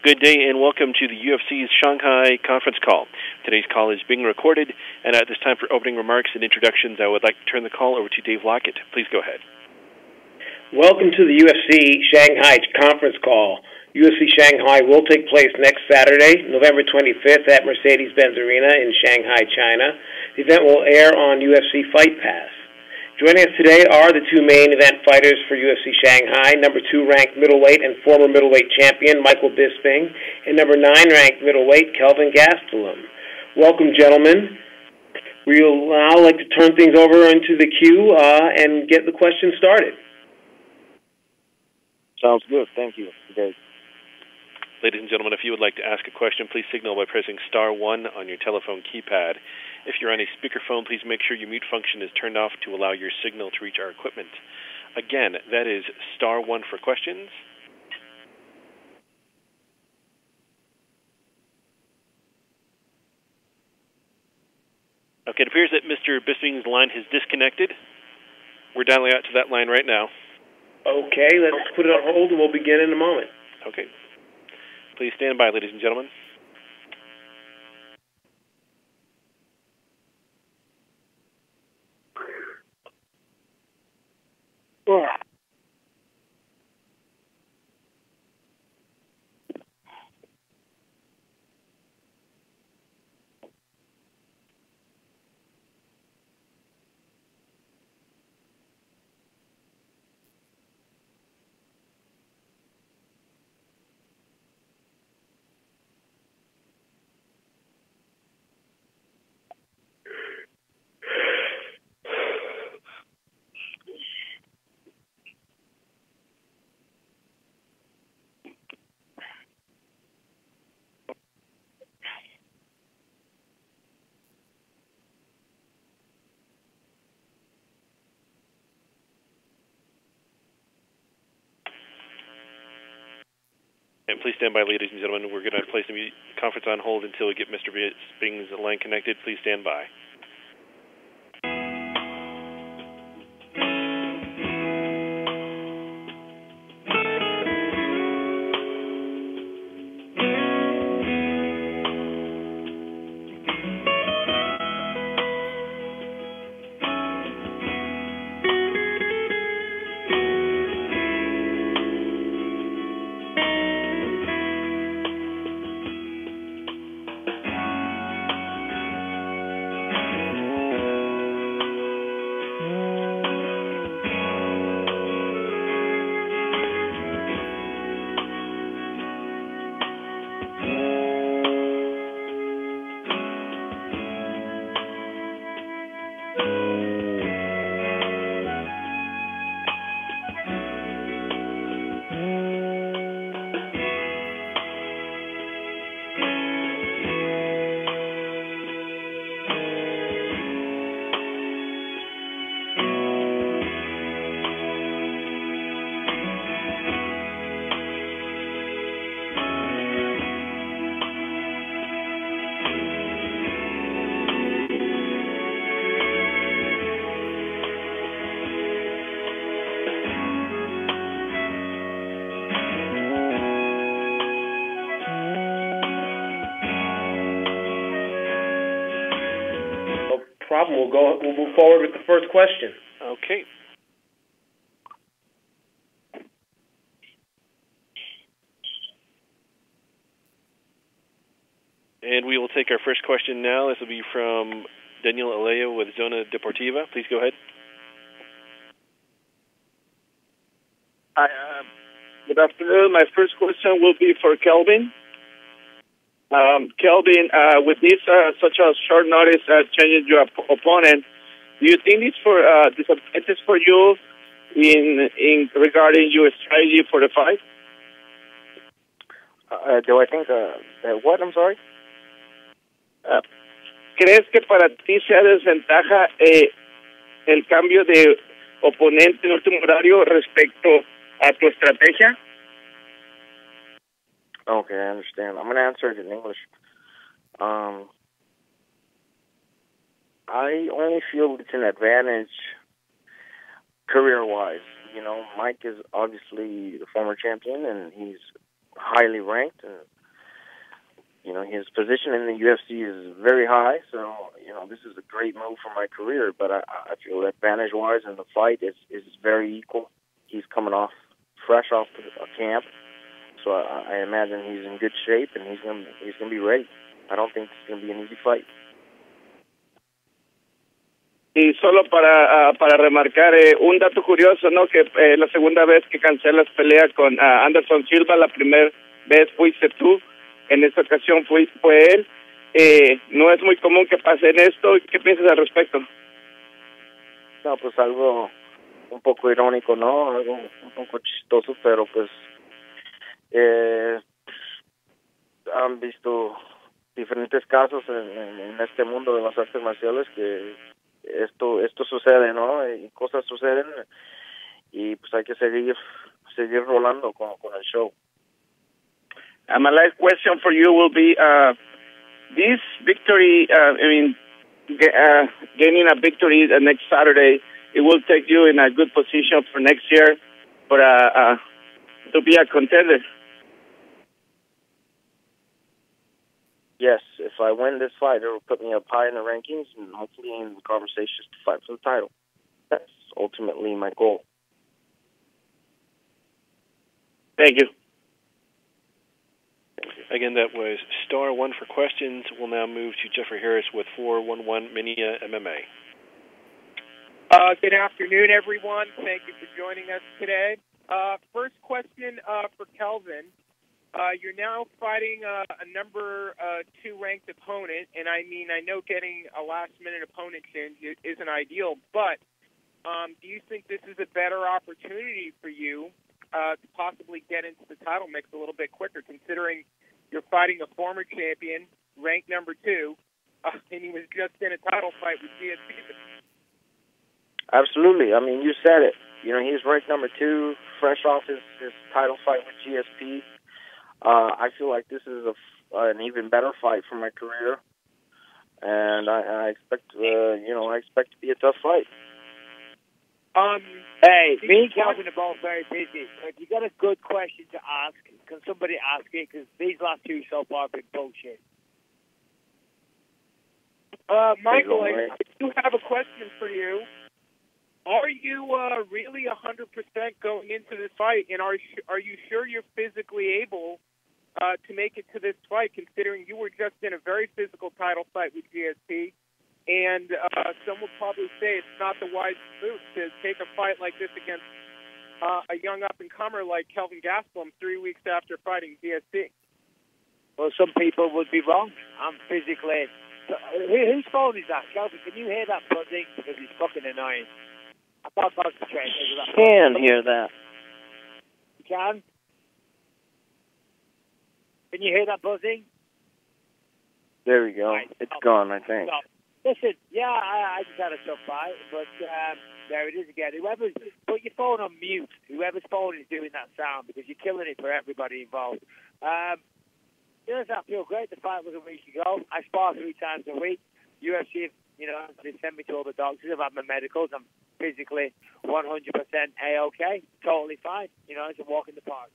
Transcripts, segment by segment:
Good day and welcome to the UFC's Shanghai conference call. Today's call is being recorded, and at this time for opening remarks and introductions, I would like to turn the call over to Dave Lockett. Please go ahead. Welcome to the UFC Shanghai conference call. UFC Shanghai will take place next Saturday, November 25th at Mercedes-Benz Arena in Shanghai, China. The event will air on UFC Fight Pass. Joining us today are the two main event fighters for UFC Shanghai, number 2 ranked middleweight and former middleweight champion Michael Bisping, and number 9 ranked middleweight Kelvin Gastelum. Welcome, gentlemen. We'll now like to turn things over into the queue and get the questions started. Sounds good. Thank you, Dave. Ladies and gentlemen, if you would like to ask a question, please signal by pressing star 1 on your telephone keypad. If you're on a speakerphone, please make sure your mute function is turned off to allow your signal to reach our equipment. Again, that is star 1 for questions. Okay, it appears that Mr. Bisping's line has disconnected. We're dialing out to that line right now. Okay, let's put it on hold and we'll begin in a moment. Okay. Please stand by, ladies and gentlemen. And please stand by, ladies and gentlemen. We're going to place the conference on hold until we get Mr. Bisping's line connected. Please stand by. We'll move forward with the first question. Okay. And we will take our first question now. This will be from Daniel Aleo with Zona Deportiva. Please go ahead. Hi, good afternoon. My first question will be for Kelvin. Kelvin, with this such a short notice changing your opponent, do you think it's for disadvantage for you in regarding your strategy for the fight? Do I think what? I'm sorry. ¿Crees que para ti sea desventaja el cambio de oponente en último horario respecto a tu estrategia? Okay, I understand. I'm going to answer it in English. I only feel it's an advantage career-wise. You know, Mike is obviously the former champion, and he's highly ranked, and you know, his position in the UFC is very high. So, you know, this is a great move for my career. But I feel advantage-wise in the fight is very equal. He's coming fresh off a camp, so I imagine he's in good shape and he's gonna be ready. I don't think it's gonna be an easy fight. Y solo para remarcar un dato curioso, ¿no? Que la segunda vez que cancelas pelea con Anderson Silva, la primera vez fuiste tú, en esta ocasión fue él. No es muy común que pasen esto. ¿Qué piensas al respecto? No, pues algo un poco irónico, ¿no? Algo un poco chistoso, pero pues han visto diferentes casos en este mundo de las artes marciales que esto sucede, ¿no? Y cosas suceden y pues hay que seguir rolando con el show. My last question for you will be, this victory, gaining a victory next Saturday, it will take you in a good position for next year to be a contender. Yes, if I win this fight, it will put me up high in the rankings and hopefully in the conversations to fight for the title. That's ultimately my goal. Thank you. Again, that was star one for questions. We'll now move to Jeffrey Harris with 411 Minia MMA. Good afternoon, everyone. Thank you for joining us today. First question for Kelvin. You're now fighting a number 2 ranked opponent, and I know getting a last-minute opponent in isn't ideal, but do you think this is a better opportunity for you to possibly get into the title mix a little bit quicker, considering you're fighting a former champion, ranked number 2, and he was just in a title fight with GSP? Absolutely. I mean, you said it. You know, he's ranked number 2, fresh off his title fight with GSP. I feel like this is an even better fight for my career, and I expect, I expect to be a tough fight. Hey, me and Calvin are both very busy. So if you got a good question to ask, can somebody ask it? Because these last 2 so far have been bullshit. Michael, I do have a question for you. Are you really 100% going into this fight, and are you sure you're physically able to make it to this fight, considering you were just in a very physical title fight with GSP? And some would probably say it's not the wise move to take a fight like this against a young up-and-comer like Kelvin Gastelum 3 weeks after fighting GSP. Well, some people would be wrong. I'm physically... Whose phone is that? Kelvin, can you hear that buzzing? Because it's fucking annoying. I can't concentrate. I can hear that. You can? Can you hear that buzzing? There we go. Right. It's gone, I think. Stop. Listen, yeah, I just had a tough fight, but there it is again. Put your phone on mute. Whoever's phone is doing that sound, because you're killing it for everybody involved. Does that feel great? The fight was a week ago. I spar 3 times a week. UFC, they send me to all the doctors. I've had my medicals. I'm physically 100% A-OK. Totally fine. It's a walk in the park.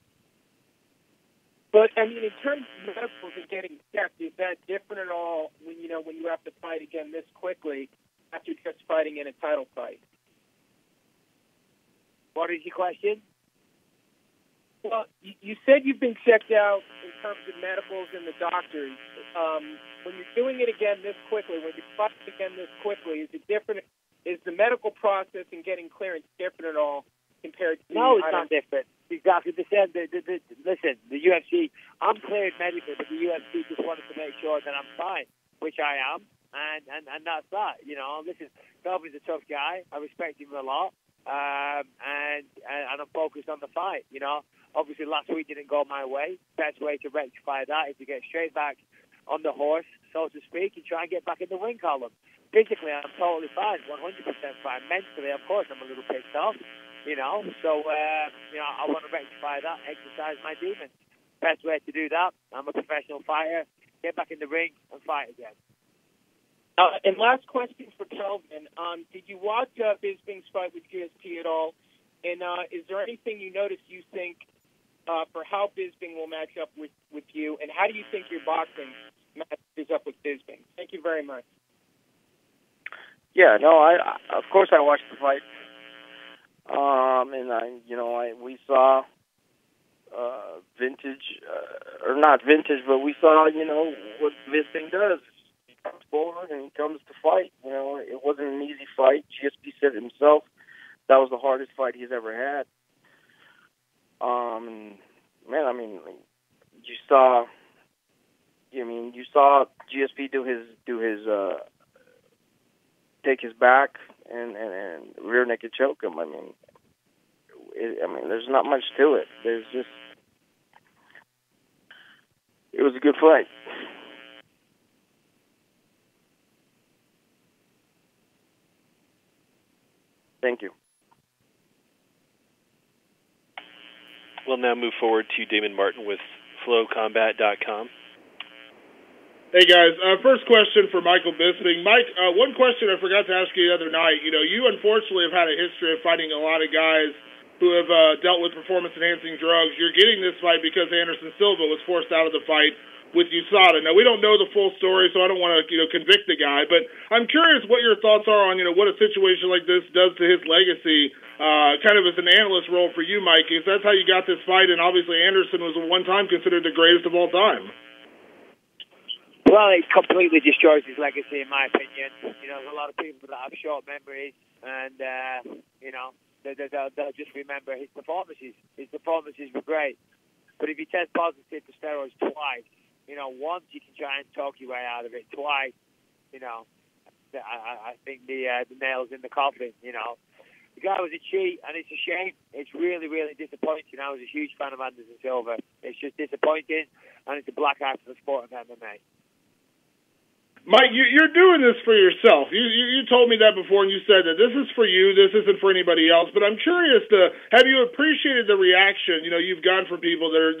But, in terms of medicals and getting checked, is that different at all when you have to fight again this quickly after just fighting in a title fight? What is your question? Well, you said you've been checked out in terms of medicals and the doctors. When you're doing it again this quickly, when you're fighting again this quickly, is it different? Is the medical process and getting clearance different at all compared to... No, it's not different. Exactly the same. Listen, the UFC, I'm cleared medically, but the UFC just wanted to make sure that I'm fine, which I am, and that's that. Listen, Kelvin's a tough guy. I respect him a lot, and I'm focused on the fight. Obviously last week didn't go my way. Best way to rectify that is to get straight back on the horse, so to speak, and try and get back in the win column. Physically, I'm totally fine, 100% fine. Mentally, of course, I'm a little pissed off. So I want to rectify that, exercise my demons. Best way to do that, I'm a professional fighter, get back in the ring and fight again. And last question for Kelvin. Did you watch Bisping's fight with GSP at all? And is there anything you noticed you think for how Bisping will match up with you, and how do you think your boxing matches up with Bisping? Thank you very much. Yeah, no, of course I watched the fight, and we saw vintage, or not vintage, but we saw what Bisping does. He comes forward and he comes to fight. It wasn't an easy fight. GSP said it himself. That was the hardest fight he's ever had. You saw GSP do his take his back and rear naked choke him. There's not much to it. It was a good fight. Thank you. We'll now move forward to Damon Martin with FlowCombat.com. Hey, guys. First question for Michael Bisping. Mike, one question I forgot to ask you the other night. You unfortunately have had a history of fighting a lot of guys who have dealt with performance-enhancing drugs. You're getting this fight because Anderson Silva was forced out of the fight with USADA. Now, we don't know the full story, so I don't want to convict the guy, but I'm curious what your thoughts are on what a situation like this does to his legacy, kind of as an analyst role for you, Mike, because that's how you got this fight, and obviously Anderson was at one time considered the greatest of all time. Well, it completely destroys his legacy, in my opinion. There's a lot of people that have short memories, and they'll just remember his performances. His performances were great, but if you test positive for steroids twice, once you can try and talk your way out of it. Twice, I think the nail's in the coffin. The guy was a cheat, and it's a shame. It's really, really disappointing. I was a huge fan of Anderson Silva. It's just disappointing, and it's a black eye for the sport of MMA. Mike, you're doing this for yourself. You told me that before, and you said that this is for you. This isn't for anybody else. But I'm curious have you appreciated the reaction you've gotten from people that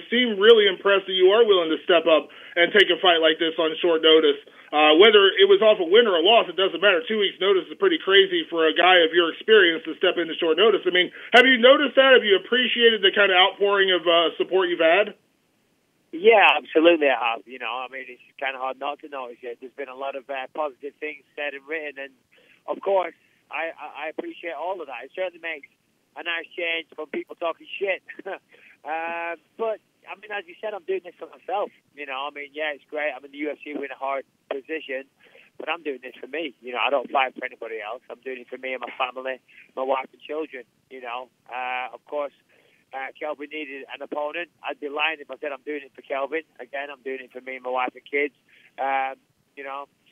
seem really impressed that you are willing to step up and take a fight like this on short notice. Whether it was off a win or a loss, it doesn't matter. 2 weeks' notice is pretty crazy for a guy of your experience to step into short notice. Have you noticed that? Have you appreciated the kind of outpouring of support you've had? Yeah, absolutely I have. It's kind of hard not to notice it. There's been a lot of positive things said and written, and of course, I appreciate all of that. It certainly makes a nice change from people talking shit. But, as you said, I'm doing this for myself. Yeah, it's great. I'm in the UFC, we're in a hard position, but I'm doing this for me. I don't fight for anybody else. I'm doing it for me and my family, my wife and children. Of course, Kelvin needed an opponent. I'd be lying if I said I'm doing it for Kelvin. Again, I'm doing it for me and my wife and kids.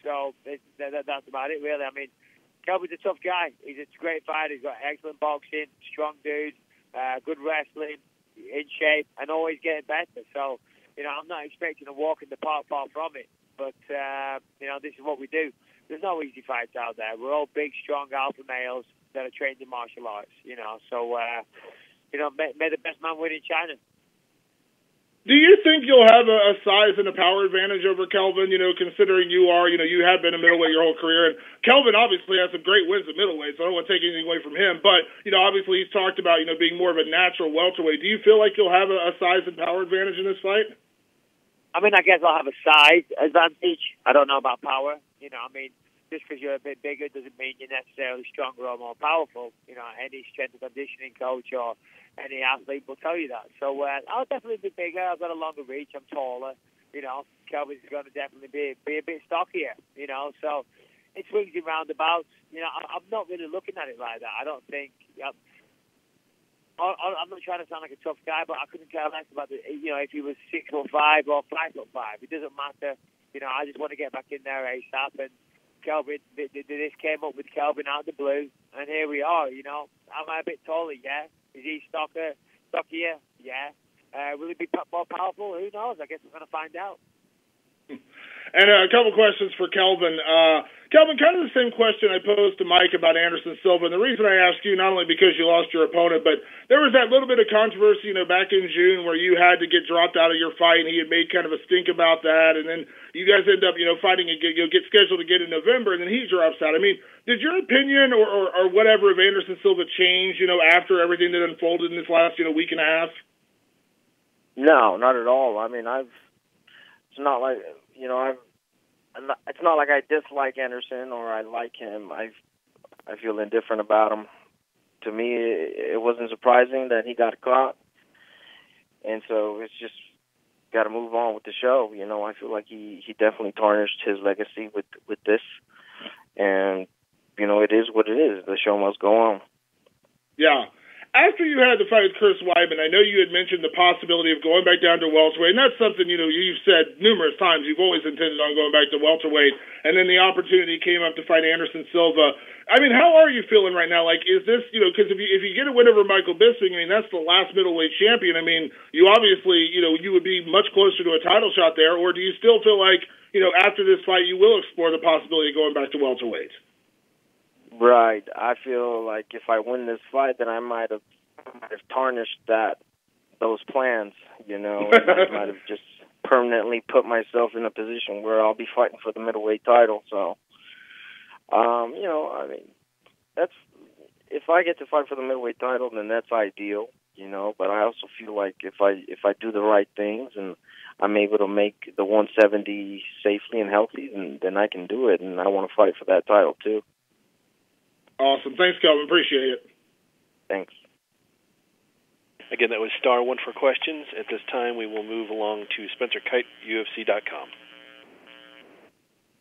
So that's about it, really. Kelvin's a tough guy. He's a great fighter. He's got excellent boxing, strong dude, good wrestling, in shape, and always getting better. So, I'm not expecting to walk in the park, far from it. But, this is what we do. There's no easy fights out there. We're all big, strong alpha males that are trained in martial arts, So, may the best man win in China. Do you think you'll have a size and a power advantage over Kelvin, considering you have been a middleweight your whole career, and Kelvin obviously has some great wins at middleweight, so I don't want to take anything away from him, but, obviously he's talked about, being more of a natural welterweight. Do you feel like you'll have a size and power advantage in this fight? I guess I'll have a size advantage. I don't know about power. Just because you're a bit bigger doesn't mean you're necessarily stronger or more powerful. Any strength and conditioning coach or any athlete will tell you that. So I'll definitely be bigger. I've got a longer reach. I'm taller. Kelvin's going to definitely be a bit stockier. So it swings in roundabouts. I'm not really looking at it like that. I don't think. I'm not trying to sound like a tough guy, but I couldn't care less about if he was 6'5" or 5'5". It doesn't matter. I just want to get back in there ASAP. And Kelvin, this came up with Kelvin out of the blue, and here we are. Am I a bit taller? Yeah. Is he stockier? Yeah. Will he be more powerful? Who knows? I guess we're going to find out. And a couple questions for Kelvin. Kelvin, kind of the same question I posed to Mike about Anderson Silva. And the reason I ask you, not only because you lost your opponent, but there was that little bit of controversy, back in June where you had to get dropped out of your fight, and he had made kind of a stink about that. And then you guys end up, fighting again, get scheduled to get in November, and then he drops out. Did your opinion or whatever of Anderson Silva change, after everything that unfolded in this last, week and a half? No, not at all. I mean, it's not like, it's not like I dislike Anderson or I like him. I feel indifferent about him. To me, it wasn't surprising that he got caught. And so it's just got to move on with the show. I feel like he definitely tarnished his legacy with this. And, it is what it is. The show must go on. Yeah. After you had the fight with Chris Weidman, I know you had mentioned the possibility of going back down to welterweight, and that's something, you've said numerous times. You've always intended on going back to welterweight, and then the opportunity came up to fight Anderson Silva. I mean, how are you feeling right now? Like, is this, because if you get a win over Michael Bisping, I mean, that's the last middleweight champion. I mean, you obviously, you would be much closer to a title shot there, or do you still feel like, after this fight, you will explore the possibility of going back to welterweight? Right. I feel like if I win this fight, then I might have tarnished those plans, and I might have just permanently put myself in a position where I'll be fighting for the middleweight title. So, I mean, that's, if I get to fight for the middleweight title, then that's ideal, But I also feel like if I do the right things and I'm able to make the 170 safely and healthy, then I can do it, and I want to fight for that title too. Awesome. Thanks, Kelvin. Appreciate it. Thanks. Again, that was star 1 for questions. At this time, we will move along to Spencer Kite, UFC.com.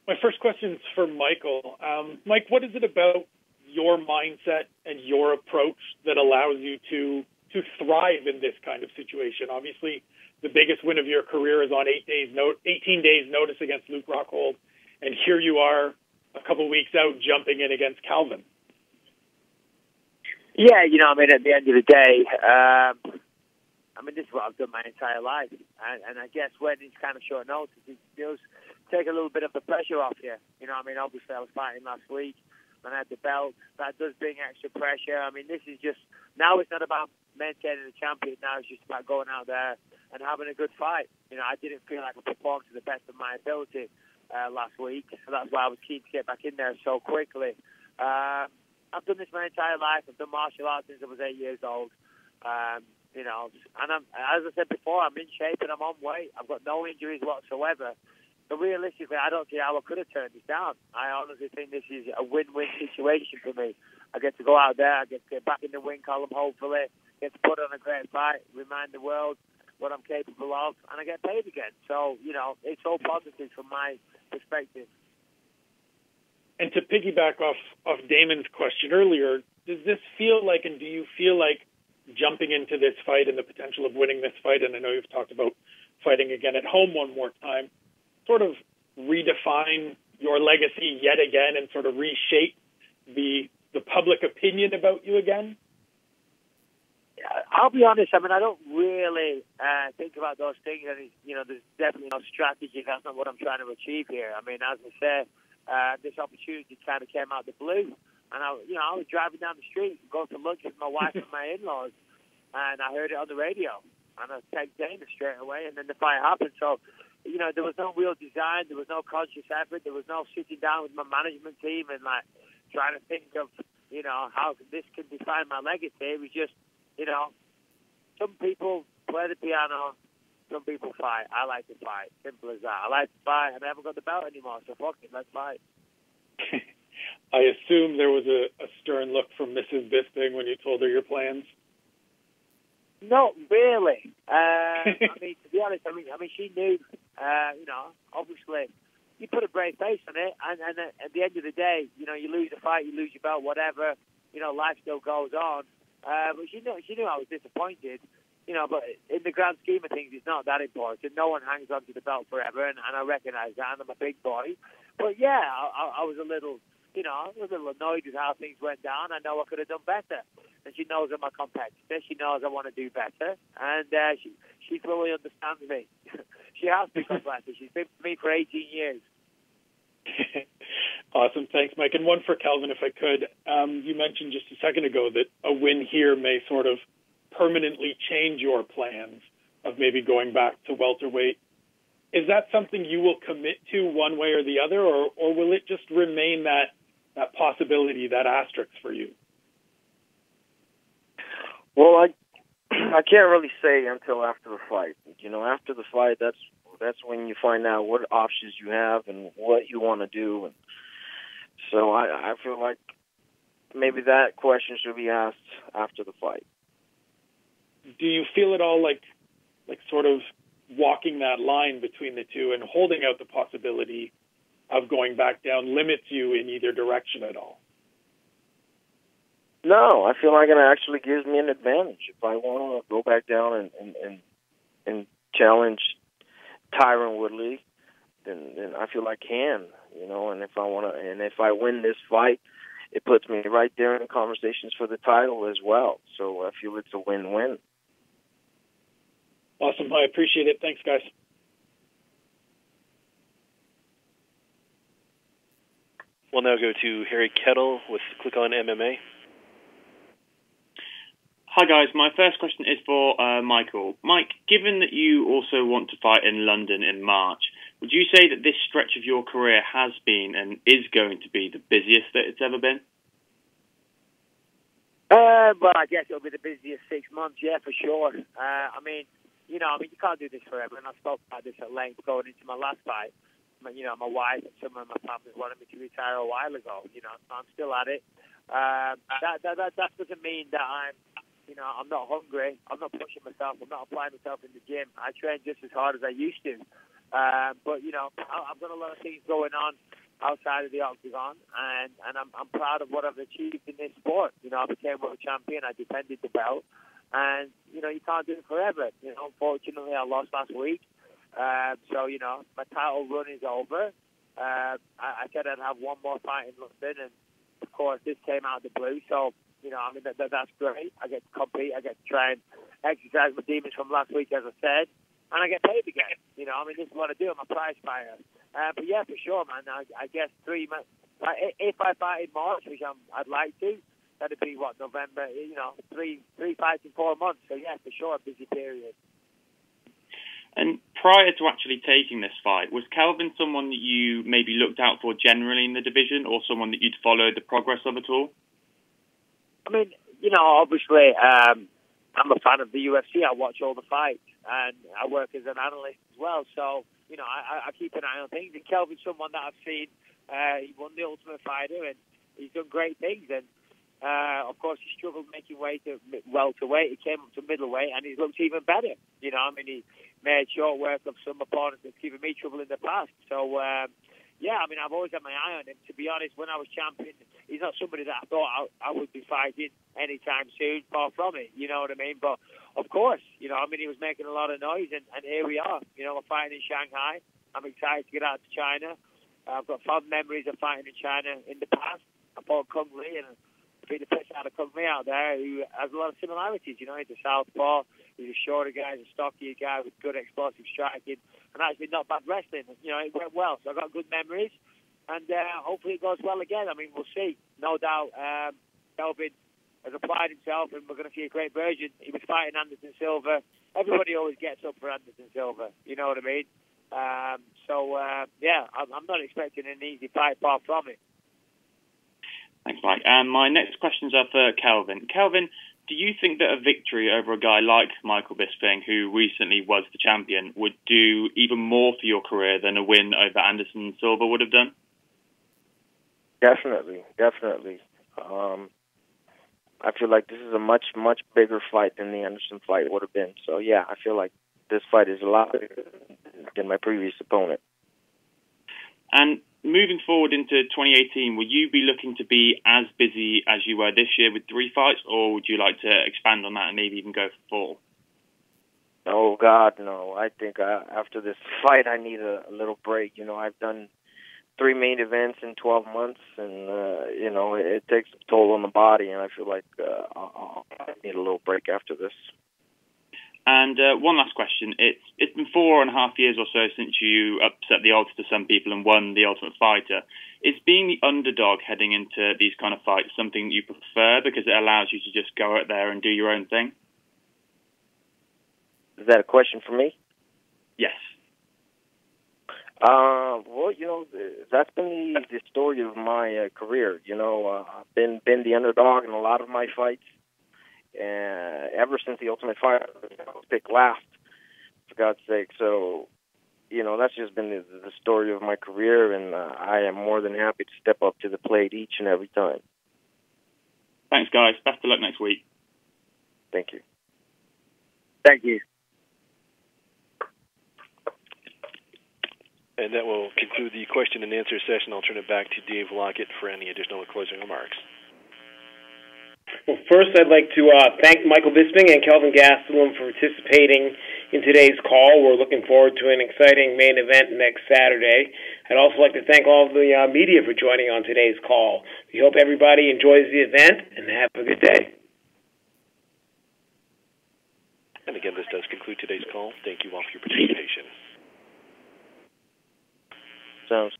My first question is for Michael. Mike, what is it about your mindset and your approach that allows you to thrive in this kind of situation? Obviously, the biggest win of your career is on 18 days notice against Luke Rockhold, and here you are a couple weeks out jumping in against Calvin. Yeah, at the end of the day, this is what I've done my entire life. And I guess when it's kind of short notice, it does take a little bit of the pressure off you. Obviously I was fighting last week and I had the belt. That does bring extra pressure. This is just, now it's not about maintaining the champion. Now it's just about going out there and having a good fight. I didn't feel like I performed to the best of my ability last week. So that's why I was keen to get back in there so quickly. I've done this my entire life. I've done martial arts since I was 8 years old. And as I said before, I'm in shape and I'm on weight. I've got no injuries whatsoever. So realistically, I don't see how I could have turned this down. I honestly think this is a win-win situation for me. I get to go out there, I get to get back in the win column, hopefully, get to put on a great fight, remind the world what I'm capable of, and I get paid again. So, it's all positive from my perspective. And to piggyback off Damon's question earlier, does this feel like, and do you feel like jumping into this fight and the potential of winning this fight, and I know you've talked about fighting again at home one more time, sort of redefine your legacy yet again and sort of reshape the public opinion about you again? I'll be honest, I don't really think about those things. And there's definitely no strategy. That's not what I'm trying to achieve here. As I say, this opportunity kind of came out of the blue, and I was driving down the street, going to lunch with my wife and my in-laws, and I heard it on the radio, and I texted Dana straight away, and then the fight happened. So, there was no real design, there was no conscious effort, there was no sitting down with my management team and trying to think of how this can define my legacy. It was just some people play the piano. Some people fight. I like to fight. Simple as that. I like to fight, and I haven't got the belt anymore, so fuck it, let's fight. I assume there was a stern look from Mrs. Bisping when you told her your plans? Not really. To be honest, she knew, obviously, you put a brave face on it, and at the end of the day, you lose the fight, you lose your belt, whatever, life still goes on. But she knew I was disappointed. But in the grand scheme of things, it's not that important. No one hangs on to the belt forever, and I recognise that, and I'm a big boy. But yeah, I was a little, annoyed with how things went down. I know I could have done better. And she knows I'm a competitor. She knows I want to do better. And she fully understands me. She has become better. She's been with me for 18 years. Awesome. Thanks, Mike. And one for Calvin, if I could. You mentioned just a second ago that a win here may sort of permanently change your plans of maybe going back to welterweight. Is that something you will commit to one way or the other, or will it just remain that possibility, that asterisk for you? Well, I can't really say until after the fight. You know, after the fight, that's when you find out what options you have and what you want to do. And so I feel like maybe that question should be asked after the fight. Do you feel at all like sort of walking that line between the two and holding out the possibility of going back down limits you in either direction at all? No, I feel like it actually gives me an advantage. If I want to go back down and challenge Tyron Woodley, then I feel I can, you know. And if I win this fight, it puts me right there in conversations for the title as well. So I feel it's a win-win. Awesome. I appreciate it. Thanks, guys. We'll now go to Harry Kettle with Click on MMA. Hi guys, my first question is for Michael. Mike, given that you also want to fight in London in March, would you say that this stretch of your career has been and is going to be the busiest that it's ever been? Well, I guess it'll be the busiest 6 months, yeah, for sure. You can't do this forever, and I spoke about this at length going into my last fight. My wife and some of my family wanted me to retire a while ago, so I'm still at it. That doesn't mean that I'm not hungry. I'm not pushing myself. I'm not applying myself in the gym. I train just as hard as I used to. But I've got a lot of things going on outside of the octagon, and I'm proud of what I've achieved in this sport. I became world champion. I defended the belt, and you can't do it forever. Unfortunately, I lost last week. So my title run is over. I said I'd have one more fight in London, and of course, this came out of the blue. So. That's great. I get to compete. I get to try and exercise my demons from last week, as I said, and I get paid again. This is what I do. I'm a prize fighter. But yeah, for sure, man. I guess 3 months. If I fight in March, which I'd like to, that'd be November. Three fights in 4 months. So yeah, for sure, a busy period. And prior to actually taking this fight, was Kelvin someone that you maybe looked out for generally in the division, or someone that you'd followed the progress of at all? Obviously, I'm a fan of the UFC. I watch all the fights, and I work as an analyst as well. So, I keep an eye on things. And Kelvin's someone that I've seen. He won the Ultimate Fighter, and he's done great things. And, of course, he struggled making way to welterweight. He came up to middleweight, and he looks even better. He made short work of some opponents that's given me trouble in the past. So, I've always had my eye on him. To be honest, when I was champion, he's not somebody that I thought I would be fighting anytime soon, far from it, you know what I mean? But, of course, he was making a lot of noise, and here we are. We're fighting in Shanghai. I'm excited to get out to China. I've got fond memories of fighting in China in the past. I fought Kung Lee, and beat the piss out of Kung Lee out there, who has a lot of similarities. He's a southpaw. He's a shorter guy. He's a stockier guy with good explosive striking, and actually not bad wrestling. It went well, so I got good memories, and hopefully it goes well again. We'll see. No doubt, Kelvin has applied himself, and we're going to see a great version. He was fighting Anderson Silva. Everybody always gets up for Anderson Silva. You know what I mean? I'm not expecting an easy fight, far from it. Thanks, Mike. And my next questions are for Kelvin. Kelvin, do you think that a victory over a guy like Michael Bisping, who recently was the champion, would do even more for your career than a win over Anderson Silva would have done? Definitely. I feel like this is a much, much bigger fight than the Anderson fight would have been. So, yeah, I feel like this fight is a lot bigger than my previous opponent. And moving forward into 2018, will you be looking to be as busy as you were this year with 3 fights, or would you like to expand on that and maybe even go for 4? Oh, God, no. I think after this fight, I need a little break. I've done 3 main events in 12 months, and, it takes a toll on the body, and I feel like I need a little break after this. And one last question. It's been 4.5 years or so since you upset the odds to some people and won the Ultimate Fighter. Is being the underdog heading into these kind of fights something you prefer because it allows you to just go out there and do your own thing? Is that a question for me? Yes. That's been the story of my career. I've been the underdog in a lot of my fights, ever since the Ultimate Fighter, I was picked last, for God's sake. So, that's just been the story of my career, and I am more than happy to step up to the plate each and every time. Thanks, guys. Best of luck next week. Thank you. Thank you. And that will conclude the question and answer session. I'll turn it back to Dave Lockett for any additional closing remarks. Well, first, I'd like to thank Michael Bisping and Kelvin Gastelum for participating in today's call. We're looking forward to an exciting main event next Saturday. I'd also like to thank all of the media for joining on today's call. We hope everybody enjoys the event, and have a good day. And again, this does conclude today's call. Thank you all for your participation. Sounds